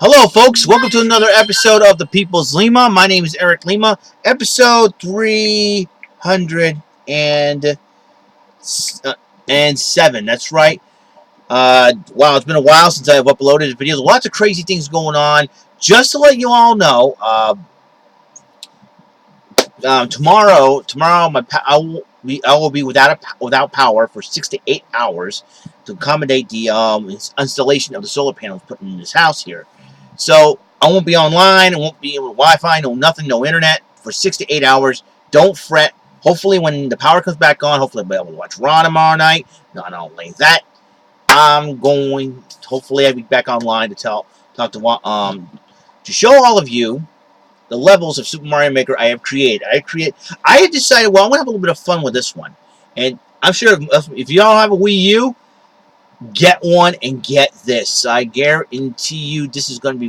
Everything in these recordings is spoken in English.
Hello, folks. Welcome to another episode of the People's Lima. My name is Eric Lima. Episode 307. That's right. Wow, it's been a while since I've uploaded videos. Lots of crazy things going on. Just to let you all know, tomorrow, I will be without power for 6 to 8 hours to accommodate the installation of the solar panels put in this house here. So I won't be online. I won't be able to Wi-Fi, no nothing, no internet for 6 to 8 hours. Don't fret. Hopefully, when the power comes back on, hopefully I'll be able to watch Raw tomorrow night. Not only that, I'm going. Hopefully, I'll be back online to talk to show all of you the levels of Super Mario Maker I have created. I have decided, well, I'm going to have a little bit of fun with this one. And I'm sure if y'all have a Wii U, get one and get this. I guarantee you this is going to be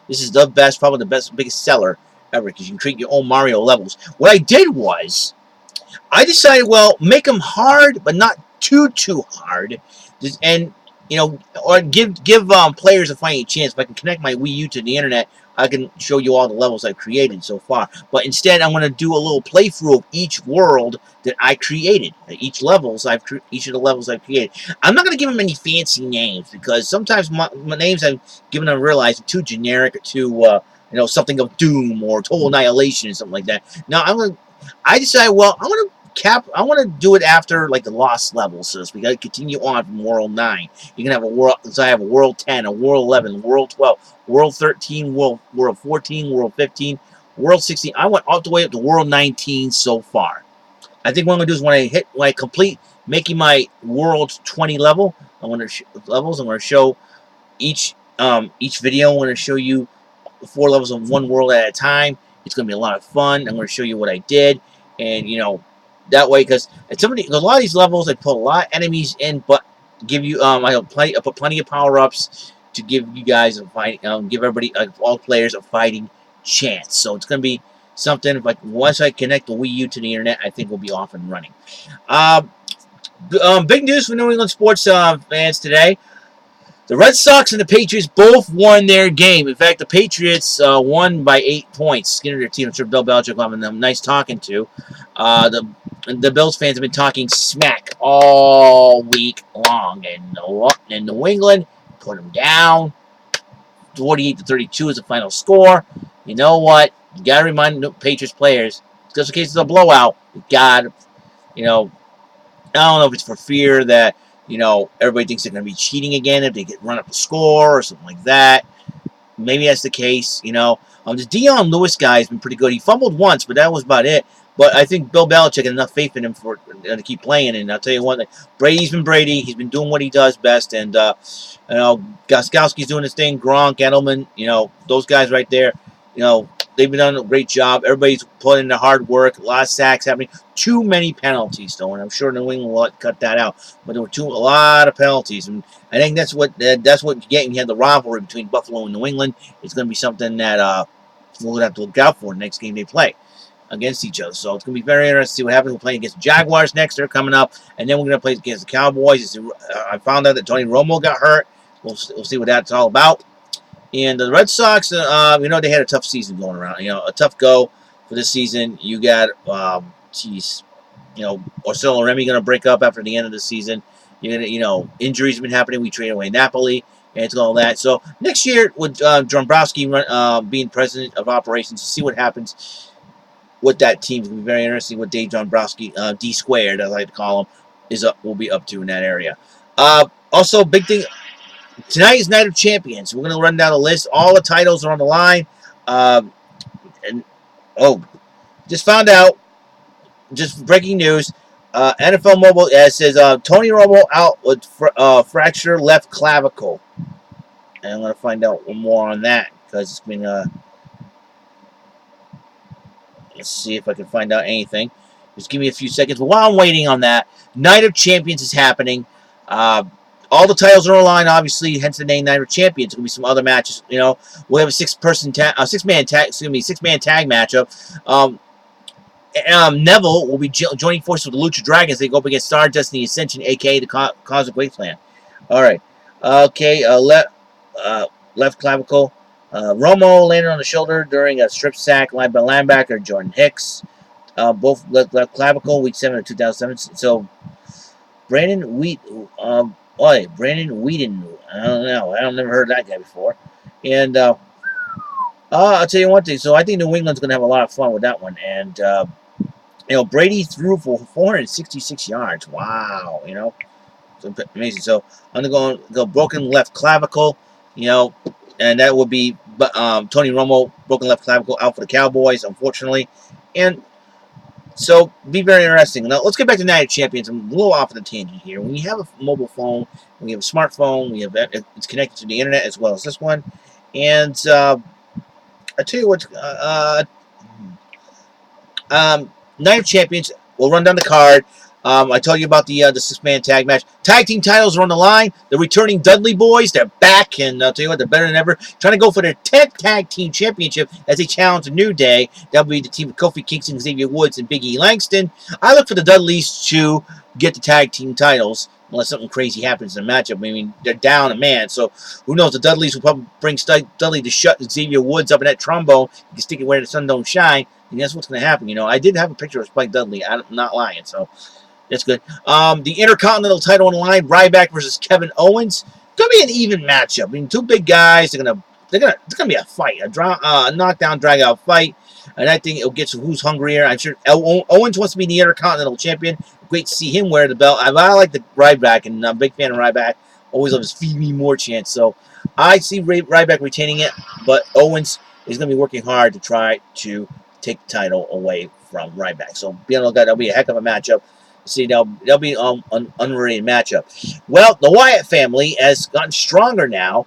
this is the best, probably the best, biggest seller ever because you can create your own Mario levels. What I did was, I decided, well, make them hard, but not too hard. And, or give players a fighting chance. If I can connect my Wii U to the internet, I can show you all the levels I've created so far. But instead, I'm going to do a little playthrough of each world that I created. Each of the levels I've created. I'm not going to give them any fancy names because sometimes my names I've given them realize are too generic or too something of doom or total annihilation or something like that. Now I decided, well, I want to do it after like the lost levels, so we got to continue on from World 9. You can have a world, so I have a World 10, a World 11, World 12, World 13, World 14, World 15, World 16. I went all the way up to World 19 so far. I think what I'm gonna do is when I complete making my World 20 level, I'm gonna show each video. I'm gonna show you 4 levels of one world at a time. It's gonna be a lot of fun. I'm gonna show you what I did, and that way, because a lot of these levels, I put a lot of enemies in, but give you I put plenty of power ups to give you guys a fight, give everybody, all players, a fighting chance. So it's gonna be something. If once I connect the Wii U to the internet, I think we'll be off and running. Uh, Big news for New England sports fans today. The Red Sox and the Patriots both won their game. In fact, the Patriots won by 8 points. Skinner, their team, I'm sure Bill Belichick having them nice talking to. The Bills fans have been talking smack all week long, and New England put them down. 48-32 is the final score. You know what? You got to remind the Patriots players, just in case it's a blowout, you got to, I don't know if it's for fear that, everybody thinks they're going to be cheating again if they get run up the score or something like that. Maybe that's the case, the Dion Lewis guy has been pretty good. He fumbled once, but that was about it. But I think Bill Belichick had enough faith in him to keep playing. And I'll tell you one thing, Brady's been Brady. He's been doing what he does best. And, Goskowski's doing his thing. Gronk, Edelman, those guys right there, they've been doing a great job. Everybody's putting in the hard work. A lot of sacks happening. Too many penalties, though, and I'm sure New England will cut that out. But there were a lot of penalties, and I think that's what you get when you have the rivalry between Buffalo and New England. It's going to be something that we'll have to look out for the next game they play against each other. So it's going to be very interesting to see what happens. We're playing against the Jaguars next. They're coming up, and then we're going to play against the Cowboys. I found out that Tony Romo got hurt. We'll see what that's all about. And the Red Sox, they had a tough season going around. A tough go for this season. You got, Orsillo and Remy going to break up after the end of the season. Injuries have been happening. We traded away Napoli and all that. So next year, with Dombrowski being president of operations, to see what happens with that team. It's going to be very interesting what Dave Dombrowski, D squared, as I like to call him, will be up to in that area. Also, big thing. Tonight is Night of Champions. We're going to run down the list. All the titles are on the line. Just found out, just breaking news, NFL Mobile says Tony Romo out with fracture left clavicle. And I'm going to find out more on that because it's been, let's see if I can find out anything. Just give me a few seconds. But while I'm waiting on that, Night of Champions is happening. All the titles are on the line, obviously, hence the name Night of Champions. There's going to be some other matches. We'll have a six-man tag matchup. Neville will be joining forces with the Lucha Dragons. They go up against Stardust and the Ascension, a.k.a. the Cosmic Wasteland. All right. Okay. left clavicle. Romo landed on the shoulder during a strip sack led by linebacker Jordan Hicks. Both left clavicle, week 7 of 2007. So Brandon Brandon Whedon. I don't know. I don't never heard that guy before. And I'll tell you one thing. So I think New England's going to have a lot of fun with that one. And Brady threw for 466 yards. Wow. So amazing. So I'm going to go broken left clavicle. And that would be Tony Romo, broken left clavicle, out for the Cowboys, unfortunately. And so, be very interesting. Now, let's get back to Night of Champions. I'm a little off of the tangent here. When you have a mobile phone, when you have a smartphone, it's connected to the internet as well as this one. And I tell you what, Night of Champions. We'll run down the card. I told you about the 6-man tag match. Tag team titles are on the line. The returning Dudley Boys, they're back, and I'll tell you what, they're better than ever. Trying to go for their 10th tag team championship as they challenge a New Day. That'll be the team of Kofi Kingston, Xavier Woods, and Big E Langston. I look for the Dudleys to get the tag team titles, unless something crazy happens in the matchup. I mean, they're down a man, so who knows? The Dudleys will probably bring Dudley to shut Xavier Woods up in that trombone. You can stick it where the sun don't shine. And that's what's going to happen. I did have a picture of Spike Dudley. I'm not lying, so that's good. The Intercontinental title on the line, Ryback versus Kevin Owens. It's going to be an even matchup. I mean, two big guys. It's going to be a fight, a knockdown, drag out fight. And I think it'll get to who's hungrier. I'm sure Owens wants to be the Intercontinental champion. Great to see him wear the belt. I like the Ryback, and I'm a big fan of Ryback. Always love his feed me more chance. So I see Ryback retaining it, but Owens is going to be working hard to try to take the title away from Ryback. So be on the lookout. That'll be a heck of a matchup. See, that'll be an unrated matchup. Well, the Wyatt family has gotten stronger now.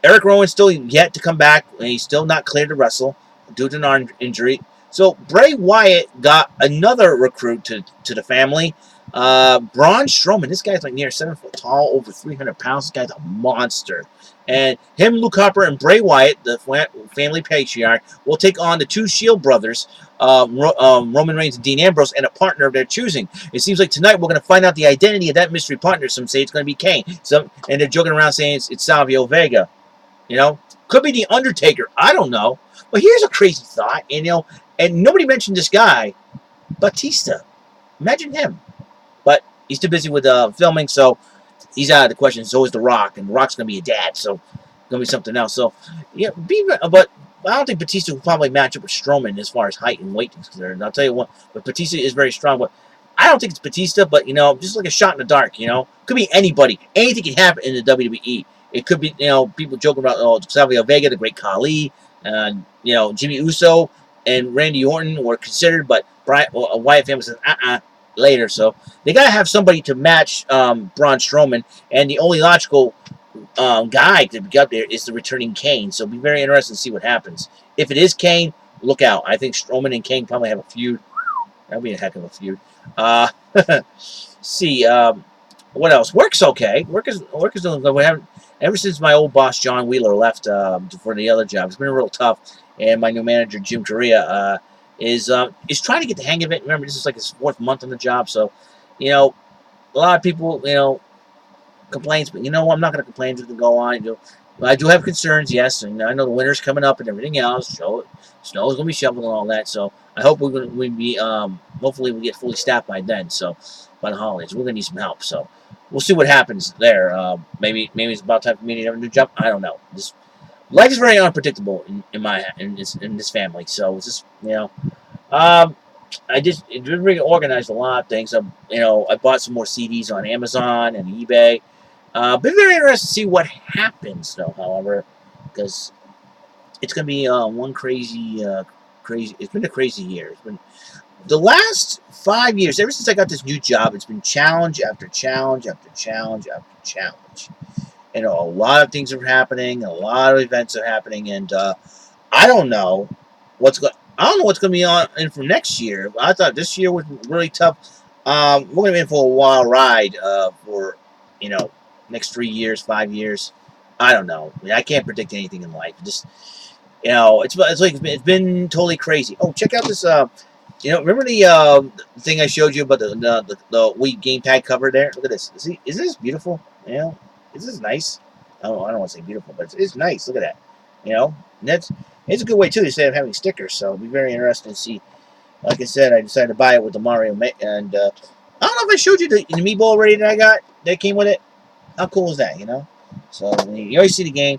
Eric Rowan's still yet to come back, and he's still not cleared to wrestle due to an arm injury. So Bray Wyatt got another recruit to the family. Braun Strowman. This guy's like near 7 foot tall, over 300 pounds. This guy's a monster. And him, Luke Harper, and Bray Wyatt, the family patriarch, will take on the two Shield brothers, Roman Reigns and Dean Ambrose, and a partner of their choosing. It seems like tonight we're going to find out the identity of that mystery partner. Some say it's going to be Kane. And they're joking around saying it's Savio Vega. Could be the Undertaker. I don't know. But here's a crazy thought. And nobody mentioned this guy, Batista. Imagine him. But he's too busy with filming, so he's out of the question. So is The Rock, and The Rock's going to be a dad, so it's going to be something else. So, yeah, but I don't think Batista will probably match up with Strowman as far as height and weight is concerned. And I'll tell you what, but Batista is very strong. But I don't think it's Batista, but, just like a shot in the dark, Could be anybody. Anything can happen in the WWE. It could be, people joking about Savio Vega, the Great Khali, and, Jimmy Uso and Randy Orton were considered, but Wyatt family says, later. So they got to have somebody to match Braun Strowman, and the only logical guy to be up there is the returning Kane. So it'll be very interesting to see what happens. If it is Kane, look out. I think Strowman and Kane probably have a feud. That'll be a heck of a feud. See, what else? Work's okay. Work is doing good. We haven't, ever since my old boss John Wheeler left for the other job. It's been real tough, and my new manager Jim Correa is trying to get the hang of it. Remember, this is like his 4th month on the job, so a lot of people complains, but I'm not going to complain. Just to go on. I do have concerns, yes, and I know the winter's coming up and everything else. So snow is going to be shoveled and all that. So I hope we'll be hopefully we get fully staffed by then. So by the holidays, we're going to need some help. So we'll see what happens there. Maybe it's about time for me to have a new job. I don't know. Life is very unpredictable in this family. So it's just I just really organized a lot of things. I bought some more CDs on Amazon and eBay. Been very interested to see what happens, though. However, because it's going to be one crazy. It's been a crazy year. It's been the last 5 years, ever since I got this new job. It's been challenge after challenge after challenge after challenge. A lot of things are happening. A lot of events are happening, and I don't know what's going. I don't know what's going to be on in for next year. I thought this year was really tough. We're going to be in for a wild ride for next 3 years, 5 years. I don't know. I mean, I can't predict anything in life. Just it's been totally crazy. Oh, check out this. Remember the thing I showed you about the Wii game tag cover there? Look at this. Is this beautiful? Is this nice? I don't want to say beautiful, but it's nice. Look at that. You know, and it's a good way too instead of having stickers. So it'll be very interesting to see. Like I said, I decided to buy it with the Mario, and I don't know if I showed you the amiibo already that I got that came with it. How cool is that? You know. So you always see the game.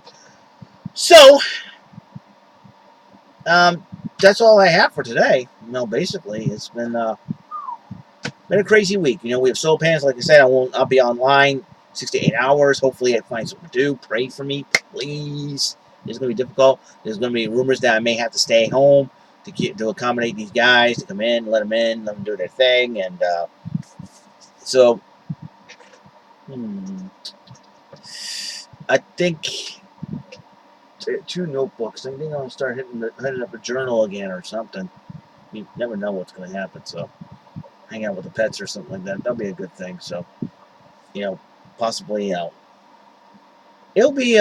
So that's all I have for today. You know, basically, it's been a crazy week. You know, we have solar panels. Like I said, I'll be online 6 to 8 hours. Hopefully, I find something to do. Pray for me, please. It's going to be difficult. There's going to be rumors that I may have to stay home to accommodate these guys to come in, let them do their thing, and so I think two notebooks. I think I'll start heading up a journal again or something. You never know what's going to happen. So hang out with the pets or something like that. That'll be a good thing. So possibly it'll be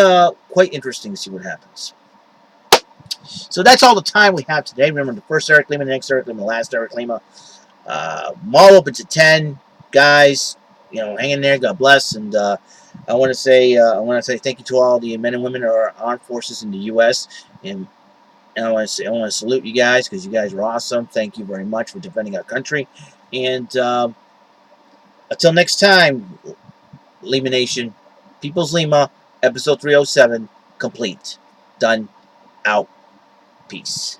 quite interesting to see what happens. So that's all the time we have today. Remember, the first Eric Lima, the next Eric Lima, the last Eric Lima. Mall open to 10. Guys, hang in there. God bless. And I want to say thank you to all the men and women of our armed forces in the U.S. And I want to salute you guys because you guys are awesome. Thank you very much for defending our country. And until next time, Lima Nation, People's Lima, episode 307, complete. Done. Out. Peace.